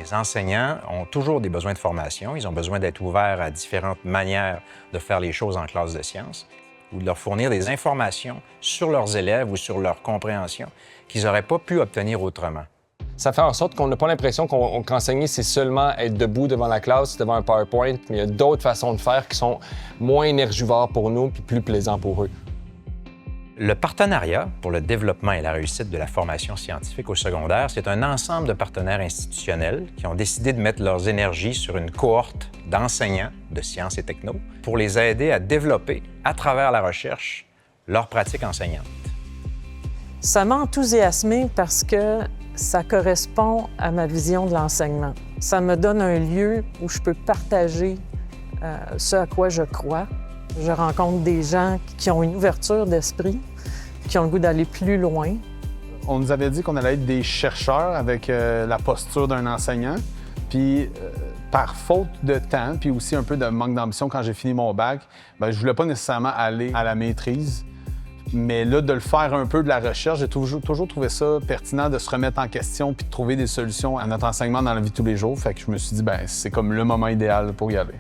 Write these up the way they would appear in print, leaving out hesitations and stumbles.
Les enseignants ont toujours des besoins de formation. Ils ont besoin d'être ouverts à différentes manières de faire les choses en classe de sciences ou de leur fournir des informations sur leurs élèves ou sur leur compréhension qu'ils n'auraient pas pu obtenir autrement. Ça fait en sorte qu'on n'a pas l'impression qu'enseigner, c'est seulement être debout devant la classe, devant un PowerPoint, mais il y a d'autres façons de faire qui sont moins énergivores pour nous puis plus plaisants pour eux. Le partenariat pour le développement et la réussite de la formation scientifique au secondaire, c'est un ensemble de partenaires institutionnels qui ont décidé de mettre leurs énergies sur une cohorte d'enseignants de sciences et techno pour les aider à développer, à travers la recherche, leur pratique enseignante. Ça m'a enthousiasmée parce que ça correspond à ma vision de l'enseignement. Ça me donne un lieu où je peux partager ce à quoi je crois. Je rencontre des gens qui ont une ouverture d'esprit, qui ont le goût d'aller plus loin. On nous avait dit qu'on allait être des chercheurs avec la posture d'un enseignant. Puis, par faute de temps, puis aussi un peu de manque d'ambition quand j'ai fini mon bac, bien, je voulais pas nécessairement aller à la maîtrise. Mais là, de le faire un peu de la recherche, j'ai toujours trouvé ça pertinent de se remettre en question puis de trouver des solutions à notre enseignement dans la vie de tous les jours. Fait que je me suis dit, bien, c'est comme le moment idéal pour y aller.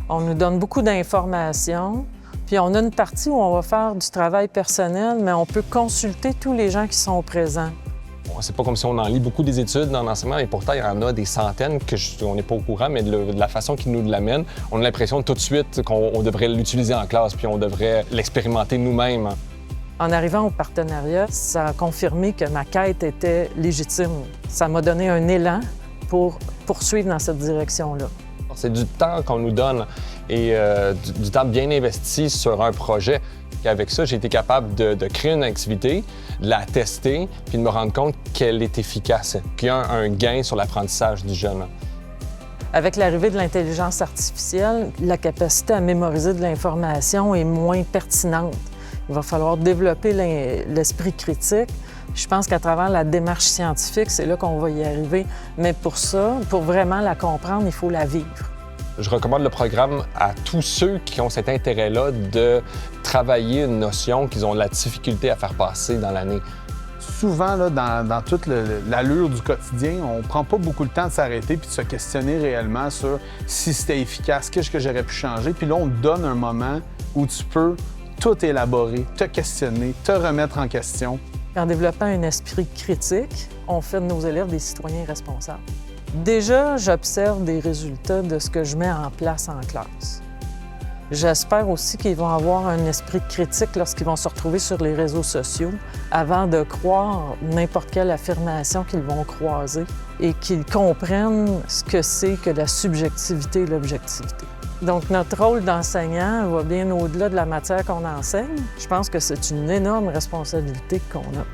On nous donne beaucoup d'informations, puis on a une partie où on va faire du travail personnel, mais on peut consulter tous les gens qui sont présents. C'est pas comme si on en lit beaucoup des études dans l'enseignement, et pourtant, il y en a des centaines on n'est pas au courant, mais de la façon qu'ils nous l'amènent, on a l'impression tout de suite qu'on devrait l'utiliser en classe, puis on devrait l'expérimenter nous-mêmes. En arrivant au partenariat, ça a confirmé que ma quête était légitime. Ça m'a donné un élan pour poursuivre dans cette direction-là. C'est du temps qu'on nous donne et du temps bien investi sur un projet. Et avec ça, j'ai été capable de créer une activité, de la tester, puis de me rendre compte qu'elle est efficace, qu'il y a un gain sur l'apprentissage du jeune. Avec l'arrivée de l'intelligence artificielle, la capacité à mémoriser de l'information est moins pertinente. Il va falloir développer l'esprit critique. Je pense qu'à travers la démarche scientifique, c'est là qu'on va y arriver. Mais pour ça, pour vraiment la comprendre, il faut la vivre. Je recommande le programme à tous ceux qui ont cet intérêt-là de travailler une notion qu'ils ont de la difficulté à faire passer dans l'année. Souvent, là, dans toute l'allure du quotidien, on prend pas beaucoup le temps de s'arrêter puis de se questionner réellement sur si c'était efficace, qu'est-ce que j'aurais pu changer. Puis là, on te donne un moment où tu peux tout élaborer, te questionner, te remettre en question. En développant un esprit critique, on fait de nos élèves des citoyens responsables. Déjà, j'observe des résultats de ce que je mets en place en classe. J'espère aussi qu'ils vont avoir un esprit critique lorsqu'ils vont se retrouver sur les réseaux sociaux avant de croire n'importe quelle affirmation qu'ils vont croiser et qu'ils comprennent ce que c'est que la subjectivité et l'objectivité. Donc, notre rôle d'enseignant va bien au-delà de la matière qu'on enseigne. Je pense que c'est une énorme responsabilité qu'on a.